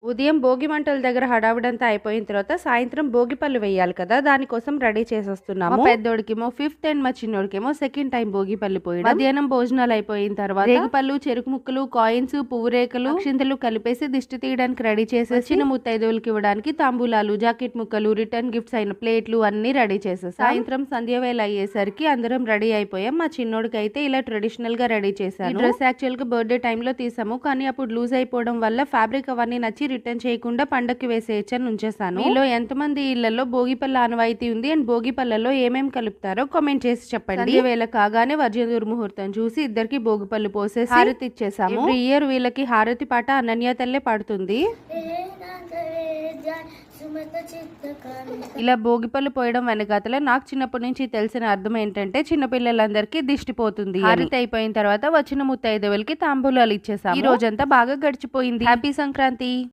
ఉదయం భోగి మంటల దగ్గర హడావిడంతా అయిపోయిన తర్వాత సాయంత్రం భోగి పళ్ళు వేయాలి కదా, దానికోసం రెడీ చేసేస్తున్నాము. మా పెద్దోడికేమో ఫిఫ్త్ అండ్ మా చిన్నోడికేమో సెకండ్ టైం భోగి పళ్ళు పోయి మధ్యాహ్నం భోజనాలు అయిపోయిన తర్వాత రేగిపళ్ళు, చెరుకు ముక్కలు, కాయిన్స్, పువ్వు రేకలు, అక్షింతలు కలిపేసి దిష్టి తీయడానికి రెడీ చేసేసి చిన్న ముత్తైదువులకి ఇవ్వడానికి తాంబూలాలు, జాకెట్ ముక్కలు, రిటర్న్ గిఫ్ట్స్ అయిన ప్లేట్లు అన్ని రెడీ చేసేసి సాయంత్రం సంధ్య వేళ అయ్యేసరికి అందరం రెడీ అయిపోయాం. మా చిన్నోడికి అయితే ఇలా ట్రెడిషనల్ గా రెడీ చేశాను. డ్రెస్ యాక్చువల్ గా బర్త్డే టైంలో తీసాము, కానీ అప్పుడు లూజ్ అయిపోవడం వల్ల ఫ్యాబ్రిక్ అవన్నీ నచ్చి రిటర్న్ చేయకుండా పండక్కి వేసేయచ్చని ఉంచేసాను. మీలో ఎంతమంది ఇళ్లలో భోగిపళ్ళ ఆనవాయితీ ఉంది అండ్ భోగిపళ్ళలో ఏమేమి కలుపుతారో కామెంట్ చేసి చెప్పండి. వేళ కాగానే వర్జ దుర్ముహూర్తం చూసి ఇద్దరికి భోగిపళ్ళు పోసేసి హారతి ఇచ్చేసాము. ఎవ్రీ ఇయర్ వీళ్ళకి హారతి పాట అనన్య తల్లే పాడుతుంది. ఇలా భోగిపళ్ళు పోయడం వెనకాతల నాకు చిన్నప్పటి నుంచి తెలిసిన అర్థం ఏంటంటే చిన్నపిల్లలందరికీ దిష్టి పోతుంది. హారతి అయిపోయిన తర్వాత వచ్చిన ముత్తైదువులకి తాంబూలాలు ఇచ్చేసాము. ఈ రోజంతా బాగా గడిచిపోయింది. హ్యాపీ సంక్రాంతి.